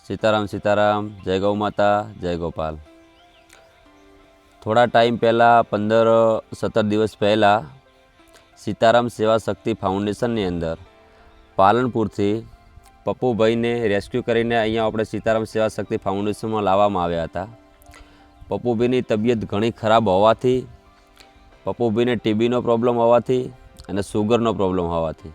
सीताराम सीताराम। जय गौ माता, जय गोपाल। थोड़ा टाइम पहला 15-17 दिवस पहला सीताराम सेवा शक्ति फाउंडेशनની અંદર પાલનપુરથી પપ્પુભાઈને રેસ્ક્યુ કરીને અહીંયા આપણે સીતારામ સેવા શક્તિ ફાઉન્ડેશનમાં લાવવામાં આવ્યા હતા। પપ્પુભાઈની તબિયત ઘણી ખરાબ હોવાથી, પપ્પુભાઈને ટીબીનો પ્રોબ્લેમ હોવાથી અને સુગરનો પ્રોબ્લેમ હોવાથી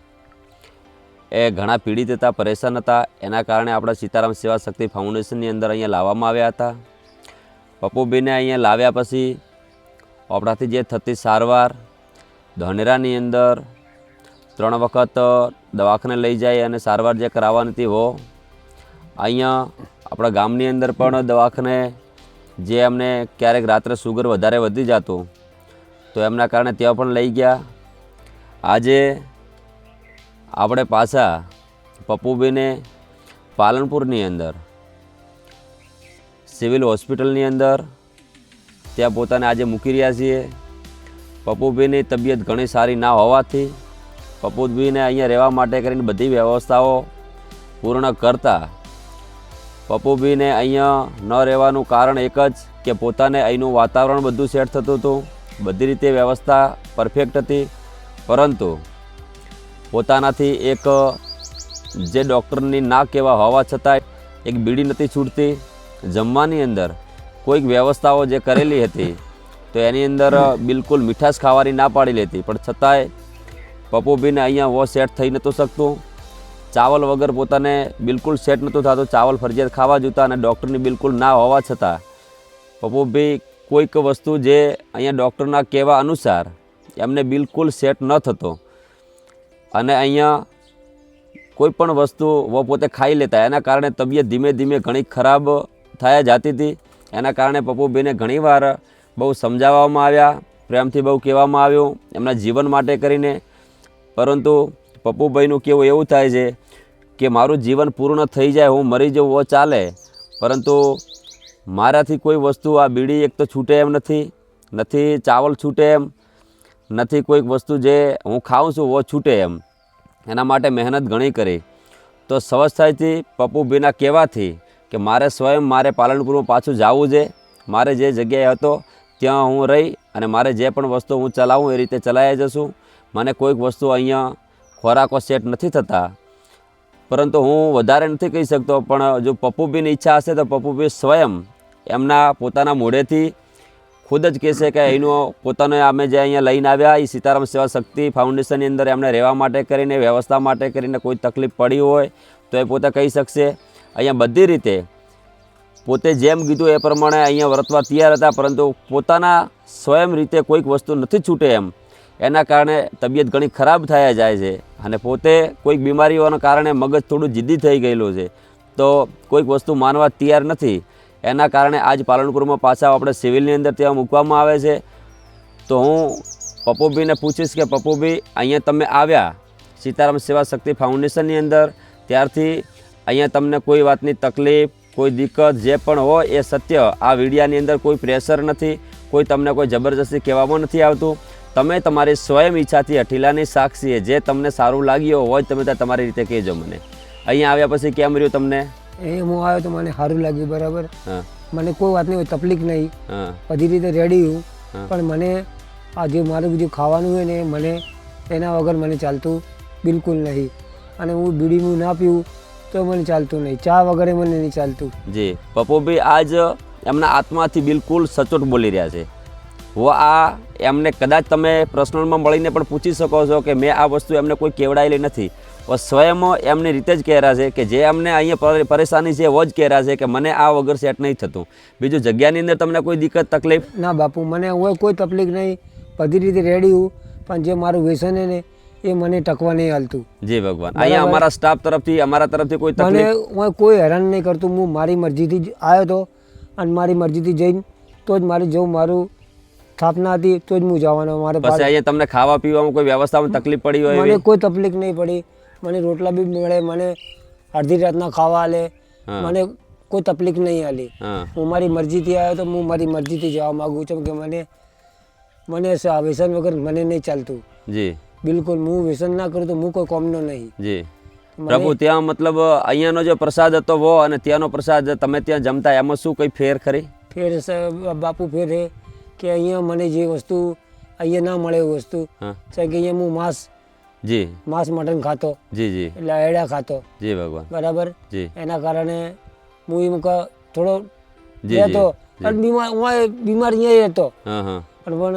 એ ઘણા પીડિત હતા, પરેશાન હતા। એના કારણે આપણે સીતારામ સેવા શક્તિ ફાઉન્ડેશનની અંદર અહીંયા લાવવામાં આવ્યા હતા। પપ્પુભાઈને અહીંયા લાવ્યા પછી આપણાથી જે થતી સારવાર, ધાનેરાની અંદર 3 વખત દવાખાને લઈ જાય અને સારવાર જે કરાવવાની હતી હો અહીંયા આપણા ગામની અંદર પણ દવાખાને જે એમને ક્યારેક રાત્રે સુગર વધારે વધી જતું તો એમના કારણે ત્યાં પણ લઈ ગયા। આજે આપણે પાછા પપ્પુભાઈને પાલનપુરની અંદર સિવિલ હોસ્પિટલની અંદર ત્યાં પોતાને આજે મૂકી રહ્યા છીએ। પપ્પુભાઈની તબિયત ઘણી સારી ના હોવાથી પપ્પુભાઈને અહીંયા રહેવા માટે કરીને બધી વ્યવસ્થાઓ પૂર્ણ કરતા પપ્પુભાઈને અહીંયા ન રહેવાનું કારણ એક જ કે પોતાને અહીંનું વાતાવરણ બધું સેટ થતું હતું, બધી રીતે વ્યવસ્થા પરફેક્ટ હતી, પરંતુ પોતાનાથી એક જે ડૉક્ટરની ના કહેવા હોવા છતાં એક બીડી નથી છૂટતી। જમવાની અંદર કોઈક વ્યવસ્થાઓ જે કરેલી હતી તો એની અંદર બિલકુલ મીઠાશ ખાવાની ના પાડી લેતી, પણ છતાંય પપ્પુભાઈને અહીંયા વો સેટ થઈ નહોતું શકતું। ચાવલ વગર પોતાને બિલકુલ સેટ નહોતું થતું, ચાવલ ફરજિયાત ખાવા જોતા અને ડૉક્ટરની બિલકુલ ના હોવા છતાં પપ્પુભાઈ કોઈક વસ્તુ જે અહીંયા ડૉક્ટરના કહેવા અનુસાર એમને બિલકુલ સેટ ન થતો અને અહીંયા કોઈ પણ વસ્તુ વો પોતે ખાઈ લેતા, એના કારણે તબિયત ધીમે ધીમે ઘણી ખરાબ થયા જતી હતી। એના કારણે પપ્પુભાઈને ઘણીવાર બહુ સમજાવવામાં આવ્યા, પ્રેમથી બહુ કહેવામાં આવ્યું એમના જીવન માટે કરીને, પરંતુ પપ્પુભાઈનું કહેવું એવું થાય છે કે મારું જીવન પૂર્ણ થઈ જાય, હું મરી જાઉં વો ચાલે, પરંતુ મારાથી કોઈ વસ્તુ આ બીડી એક તો છૂટે એમ નથી ચાવલ છૂટે એમ નથી, કોઈક વસ્તુ જે હું ખાઉં છું વો છૂટે એમ। એના માટે મહેનત ઘણી કરી તો સ્વસ્થાયથી પપ્પુભાઈના કહેવાથી કે મારે પાલનપુરમાં પાછું જવું છે, મારે જે જગ્યાએ હતો ત્યાં હું રહી અને મારે જે પણ વસ્તુ હું ચલાવું એ રીતે ચલાવી જશું। મને કોઈક વસ્તુ અહીંયા ખોરાકો સેટ નથી થતા, પરંતુ હું વધારે નથી કહી શકતો, પણ જો પપ્પુભાઈની ઈચ્છા હશે તો પપ્પુભાઈ સ્વયં એમના પોતાના મોઢેથી ખુદ જ કહેશે કે એનું પોતાને અમે જે અહીંયા લઈને આવ્યા એ સીતારામ સેવા શક્તિ ફાઉન્ડેશનની અંદર એમને રહેવા માટે કરીને, વ્યવસ્થા માટે કરીને કોઈ તકલીફ પડી હોય તો એ પોતે કહી શકશે। અહીંયા બધી રીતે પોતે જેમ કીધું એ પ્રમાણે અહીંયા વર્તવા તૈયાર હતા, પરંતુ પોતાના સ્વયં રીતે કોઈક વસ્તુ નથી છૂટે એમ, એના કારણે તબિયત ઘણી ખરાબ થયા જાય છે અને પોતે કોઈક બીમારીઓના કારણે મગજ થોડું જિદ્દી થઈ ગયેલું છે, તો કોઈક વસ્તુ માનવા તૈયાર નથી। એના કારણે આજ પાલનપુરમાં પાછા આપણે સિવિલની અંદર ત્યાં મૂકવામાં આવે છે। તો હું પપ્પુભાઈને પૂછીશ કે પપ્પુભાઈ અહીંયા તમે આવ્યા સીતારામ સેવા શક્તિ ફાઉન્ડેશનની અંદર ત્યારથી અહીંયા તમને કોઈ વાતની તકલીફ, કોઈ દિક્કત જે પણ હોય એ સત્ય આ વિડીયાની અંદર કોઈ પ્રેશર નથી, કોઈ તમને કોઈ જબરજસ્તી કહેવામાં નથી આવતું, તમે તમારી સ્વયં ઈચ્છાથી અઠીલાની સાક્ષીએ જે તમને સારું લાગ્યું હોય તમે તમારી રીતે કહેજો મને। અહીંયા આવ્યા પછી કેમ રહ્યું તમને? એ હું આવ્યો તો મને સારું લાગ્યું, બરાબર, મને કોઈ વાતની કોઈ તકલીફ નહીં, બધી રીતે રેડી હું, પણ મને આ જે મારું બીજું ખાવાનું હોય ને મને એના વગર મને ચાલતું બિલકુલ નહીં, અને હું બીડી ના પીવું તો મને ચાલતું નહીં, ચા વગર મને નહીં ચાલતું। જી પપ્પુભાઈ આજ એમના આત્માથી બિલકુલ સચોટ બોલી રહ્યા છે। હું આ એમને કદાચ તમે પર્સનલમાં મળીને પણ પૂછી શકો છો કે મેં આ વસ્તુ એમને કોઈ કેવડાયેલી નથી, સ્વયં એમની રીતે જ કહેરા છે કે જે અમને અહીંયા પરેશાની છે એવો જ કહેરા છે કે મને આ વગર સેટ નહીં થતું। બીજું જગ્યાની અંદર તમને કોઈ દિક્કત તકલીફ? ના બાપુ, મને હોય કોઈ તકલીફ નહીં, બધી રીતે રેડી હું, પણ જે મારું વ્યસન ને એ મને ટકવા નહીં હાલતું। જી ભગવાન, અહીંયા અમારા સ્ટાફ તરફથી અમારા તરફથી કોઈ તકલીફ? મને કોઈ હેરાન નહીં કરતું, હું મારી મરજીથી જ આવ્યો હતો અને મારી મરજીથી જઈને તો જ મારી જવું, મારું સ્થાપના હતી તો જ હું જવાનો। મારે પછી અહીંયા તમને ખાવા પીવામાં કોઈ વ્યવસ્થામાં તકલીફ પડી હોય? મને કોઈ તકલીફ નહીં પડી, મને રોટલા બી મળે, મને અડધી રાતના ખાવા આલે, મને કોઈ તકલીફ નહીં આલી। હું મારી મરજીથી આવ્યો તો હું મારી મરજીથી જવા માગું છું કે મને વ્યસન વગર મને નહીં ચાલતું। જી બિલકુલ, હું વ્યસન ના કરું તો હું કોઈ કોમનો નહીં। જી પ્રભુ ત્યાં મતલબ અહીંયાનો જે પ્રસાદ હતો વો અને ત્યાંનો પ્રસાદ તમે ત્યાં જમતા એમાં શું કંઈ ફેર ખરી? ફેર બાપુ ફેર છે કે અહીંયા મને જે વસ્તુ અહીંયા ના મળે એ વસ્તુ છે કે અહીંયા હું માંસ મટન ખાતો, જી એટલે એડા ખાતો, જી ભગવાન, બરાબર, જી એના કારણે હું એમ થોડો રહેતો અને બીમાર અહીંયા હતો પણ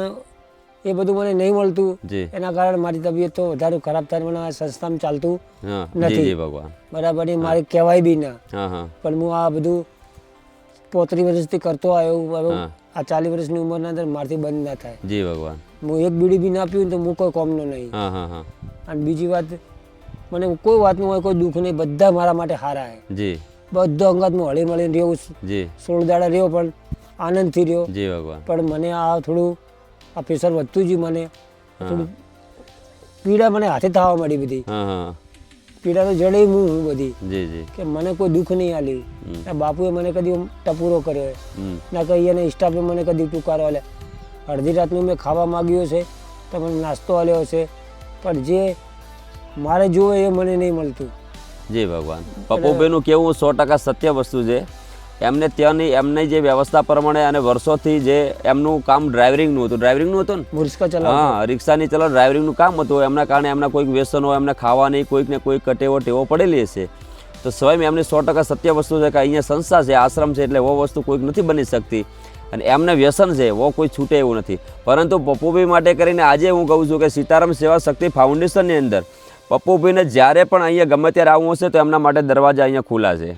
એ બધું મને નહીં મળતું, એના કારણે મારી તબિયત તો વધારે ખરાબ થાય, મને આ સંસ્થામાં ચાલતું નથી ભગવાન, બરાબર, એ મારે કહેવાય બી ના, પણ હું આ બધું 35 વર્ષથી કરતો આવ્યો, આ 40 વર્ષની ઉંમરના અંદર મારથી બંધ ના થાય. જી ભગવાન, હું એક બીડી બી ના પીવું તો હું કોઈ કોમનો નહીં. અને બીજી વાત, મને કોઈ વાતનું હોય કોઈ દુઃખ નહીં, બધા મારા માટે સારા છે, બધો અંગતમાં હળી મળીને રહ્યો, 16 દાડા રહ્યો પણ આનંદથી રહ્યો. પણ મને આ થોડું આ પ્રેશર વધતું જ, મને થોડું પીડા મને હાથે થવા મળી, બધી પીડા તો જડે હું બધી, કે મને કોઈ દુઃખ નહીં આલ્યું. બાપુએ મને કદી ટપુરો કર્યો ના કઈ, એને સ્ટાફે મને કદી ટૂંકારો આલે. અડધી રાતનું મેં ખાવા માગ્યો છે તો મને નાસ્તો આલ્યો છે, પણ જે મારે જોવે એ મને નહીં મળતું. જી ભગવાન, પપ્પુભાઈનું કેવું 100% સત્ય વસ્તુ છે. એમને ત્યાંની એમની જે વ્યવસ્થા પ્રમાણે અને વર્ષોથી જે એમનું કામ ડ્રાઇવરિંગનું હતું ને, રિક્ષા ચલાવ, રિક્ષાની ચલાવ ડ્રાઇવરિંગનું કામ હતું. એમના કારણે એમના કોઈક વ્યસનો, એમને ખાવાની કોઈક ને કોઈક ટેવો પડેલી હશે. તો સ્વયં એમની 100% સત્ય વસ્તુ છે કે અહીંયા સંસ્થા છે, આશ્રમ છે, એટલે વો વસ્તુ કોઈક નથી બની શકતી. અને એમને વ્યસન છે વો કોઈ છૂટે એવું નથી. પરંતુ પપ્પુભાઈ માટે કરીને આજે હું કહું છું કે સીતારામ સેવા શક્તિ ફાઉન્ડેશનની અંદર પપ્પુભાઈને જ્યારે પણ અહીંયા ગમે ત્યારે આવવું હશે તો એમના માટે દરવાજા અહીંયા ખુલ્લા છે.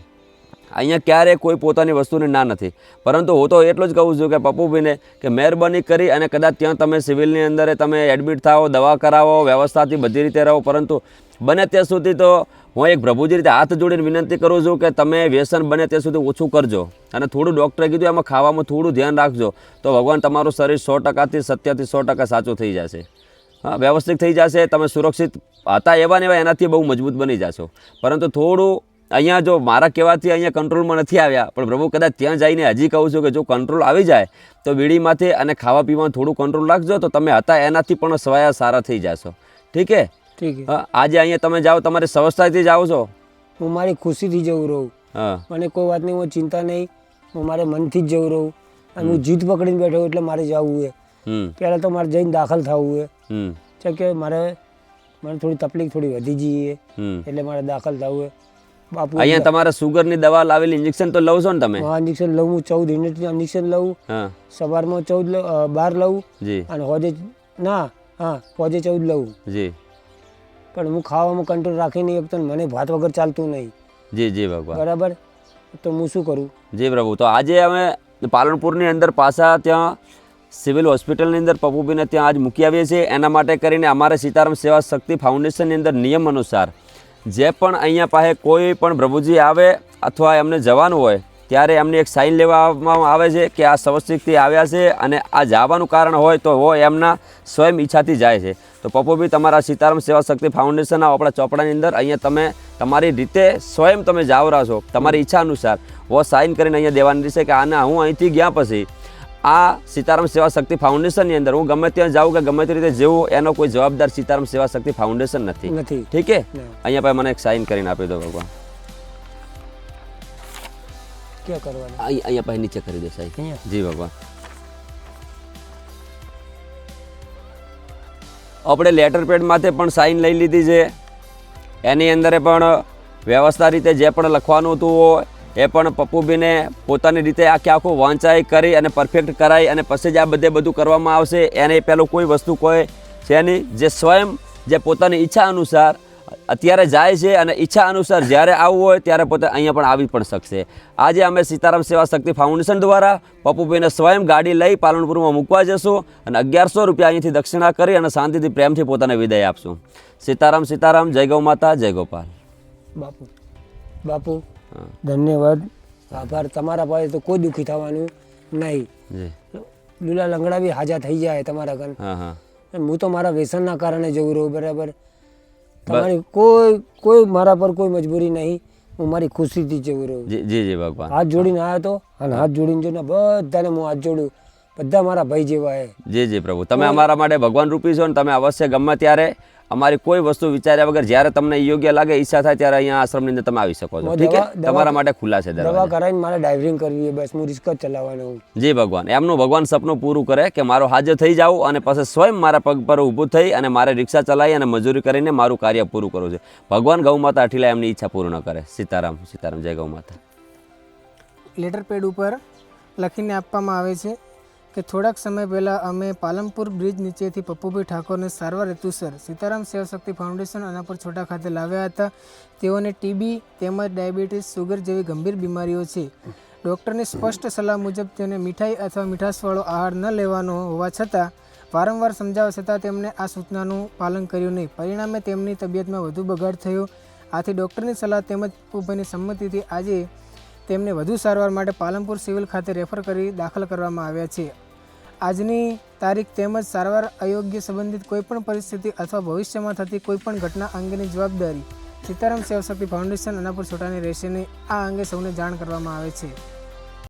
અહીંયા ક્યારેય કોઈ પોતાની વસ્તુની ના નથી. પરંતુ હું તો એટલું જ કહું છું કે પપ્પુભાઈને કે મહેરબાની કરી અને કદાચ ત્યાં તમે સિવિલની અંદર તમે એડમિટ થાઓ, દવા કરાવો, વ્યવસ્થાથી બધી રીતે રહો, પરંતુ બને ત્યાં સુધી તો હું એક પ્રભુજી રીતે હાથ જોડીને વિનંતી કરું છું કે તમે વ્યસન બને ત્યાં સુધી ઓછું કરજો. અને થોડું ડૉક્ટરે કીધું એમાં ખાવામાં થોડું ધ્યાન રાખજો, તો ભગવાન તમારું શરીર 100%થી 100% સાચું થઈ જશે. વ્યવસ્થિત થઈ જશે. તમે સુરક્ષિત હતા એવા ને એવા એનાથી બહુ મજબૂત બની જશો. પરંતુ થોડું અહીંયા જો મારા કહેવાથી અહીંયા કંટ્રોલમાં નથી આવ્યા, પણ પ્રભુ કદાચ ત્યાં જઈને હજી કહું છું કે જો કંટ્રોલ આવી જાય તો બીડીમાંથી અને ખાવા પીવામાં થોડું કંટ્રોલ રાખજો, તો તમે હતા એનાથી પણ સ્વયા સારા થઈ જશો. ઠીક છે? આજે અહીંયા તમે જાઓ, તમારી સંસ્થાથી જાઓ છો? હું મારી ખુશીથી જવું રહું, મને કોઈ વાતની હું ચિંતા નહીં, હું મારે મનથી જ જવું રહું. અને હું જીત પકડીને બેઠો એટલે મારે જવું છે. પહેલાં તો મારે જઈને દાખલ થવું છે કે મને થોડી તકલીફ થોડી વધી જઈએ એટલે મારે દાખલ થવું છે. બાપુ અહીંયા તમારે સુગરની દવા લાવેલી ઇન્જેક્શન તો લઉં છો ને તમે? હા, ઇન્જેક્શન લઉં હું 14 યુનિટની ઇન્જેક્શન લઉં, સવારમાં 12 લઉં અને હોજે 14 લઉં. પણ હું ખાવામાં કંટ્રોલ રાખી નહીં શકતો, મને ભાત વગર ચાલતું નહીં. જી ભગવાન, બરાબર, તો હું શું કરું? જી પ્રભુ. તો આજે અમે પાલનપુરની અંદર પાછા ત્યાં સિવિલ હોસ્પિટલની અંદર પપ્પુભાઈને ત્યાં આજ મૂકી આવીએ છીએ. એના માટે કરીને અમારે સીતારામ સેવા શક્તિ ફાઉન્ડેશનની અંદર નિયમ અનુસાર જે પણ અહીંયા પાસે કોઈ પણ પ્રભુજી આવે અથવા એમને જવાનું હોય ત્યારે એમની એક સાઇન લેવામાં આવે છે કે આ સ્વસ્તિકથી આવ્યા છે અને આ જવાનું કારણ હોય તો એમના સ્વયં ઈચ્છાથી જાય છે. તો પપ્પુભાઈ તમારા સીતારામ સેવા શક્તિ ફાઉન્ડેશનના આપણા ચોપડાની અંદર અહીંયા તમે તમારી રીતે સ્વયં તમે જાવરા છો, તમારી ઈચ્છા અનુસાર વો સાઇન કરીને અહીંયા દેવાની રહેશે કે આના હું અહીંથી ગયા પછી આ સીતારામ સેવા શક્તિ ફાઉન્ડેશનની અંદર હું ગમે ત્યાં જાઉં કે ગમે તે રીતે જેવું એનો કોઈ જવાબદાર સીતારામ સેવા શક્તિ ફાઉન્ડેશન નથી. ઠીક છે? અહીંયા પાસે મને એક સાઇન કરીને આપી દો ભગવાન. ક્યાં કરવાની? અહીંયા પાસે નીચે કરી દો સાહેબ. જી ભગવાન. આપણે લેટર પેડ માથે પણ સાઇન લઈ લીધી છે. એની અંદર પણ વ્યવસ્થા રીતે જે પણ લખવાનું હતું એ પણ પપ્પુભાઈને પોતાની રીતે આખું વાંચાઈ કરી અને પરફેક્ટ કરાવી અને પછી જ આ બધું કરવામાં આવશે. એને પહેલું કોઈ વસ્તુ કોઈ છે નહીં, જે સ્વયં જે પોતાની ઈચ્છા અનુસાર અત્યારે જાય છે અને ઈચ્છા અનુસાર જ્યારે આવવું હોય ત્યારે પોતે અહીંયા પણ આવી પણ શકશે. આજે અમે સીતારામ સેવા શક્તિ ફાઉન્ડેશન દ્વારા પપ્પુભાઈને સ્વયં ગાડી લઈ પાલનપુરમાં મૂકવા જશું અને 1100 રૂપિયા અહીંથી દક્ષિણા કરી અને શાંતિથી પ્રેમથી પોતાને વિદાય આપશું. સીતારામ સીતારામ. જય ગૌ માતા, જય ગોપાલ. બાપુ ધન્યવાદ, આભાર. તમારા પાસે તો કોઈ દુઃખી થવાનું નહીં. લીલા લંગડા બી હાજા થઈ જાય તમારા કન. હું તો મારા વ્યસનના કારણે જવું રહું, બરાબર. તમારી કોઈ મારા પર કોઈ મજબૂરી નહીં, હું મારી ખુશીથી જવું રહું. જી ભગવાન. હાથ જોડીને આવ્યો તો અને હાથ જોડીને જોઈને બધાને હું હાથ જોડું, બધા મારા ભાઈ જેવા હે. જી પ્રભુ. તમે અમારા માટે ભગવાન રૂપી છો ને તમે અવશ્ય ગમે ત્યારે અમારી કોઈ વસ્તુ વિચાર્યા વગર જ્યારે તમને યોગ્ય લાગે ઈચ્છા થાય ત્યારે અહીંયા આશ્રમની અંદર તમે આવી શકો છો. ઠીક છે, તમારા માટે ખુલ્લા છે દરવાજા. દવા કરાવીને મારે ડ્રાઇવિંગ કરવી બસ, હું રિસ્ક જ ચલાવવાનો. જી ભગવાન, એમનું ભગવાન સપનું પૂરું કરે કે મારો હાજર થઈ જાઉં અને પછી સ્વયં મારા પગ પર ઊભું થઈ અને મારે રિક્ષા ચલાવી અને મજૂરી કરીને મારું કાર્ય પૂરું કરવું છે. ભગવાન ગૌ માતા અઠીલા એમની ઈચ્છા પૂર્ણ કરે. સીતારામ સીતારામ, જય ગૌ માતા. લેટર પેડ ઉપર લખીને આપવામાં આવે છે કે થોડાક સમય પહેલાં અમે પાલનપુર બ્રિજ નીચેથી પપ્પુભાઈ ઠાકોરને સારવાર હેતુસર સીતારામ સેવા શક્તિ ફાઉન્ડેશન અનાપુર છોટા ખાતે લાવ્યા હતા. તેઓને ટીબી તેમજ ડાયાબિટીસ, સુગર જેવી ગંભીર બીમારીઓ છે. ડૉક્ટરની સ્પષ્ટ સલાહ મુજબ તેને મીઠાઈ અથવા મીઠાશવાળો આહાર ન લેવાનો હોવા છતાં વારંવાર સમજાવવા છતાં તેમણે આ સૂચનાનું પાલન કર્યું નહીં. પરિણામે તેમની તબિયતમાં વધુ બગાડ થયો. આથી ડૉક્ટરની સલાહ તેમજ પપ્પુભાઈની સંમતિથી આજે તેમને વધુ સારવાર માટે પાલનપુર સિવિલ ખાતે રેફર કરી દાખલ કરવામાં આવ્યા છે. આજની તારીખ તેમજ સારવાર અયોગ્ય સંબંધિત કોઈપણ પરિસ્થિતિ અથવા ભવિષ્યમાં થતી કોઈપણ ઘટના અંગેની જવાબદારી સીતારામ સેવા શક્તિ ફાઉન્ડેશન અનાપુર છોટાની રહેશે નહીં. આ અંગે સૌને જાણ કરવામાં આવે છે.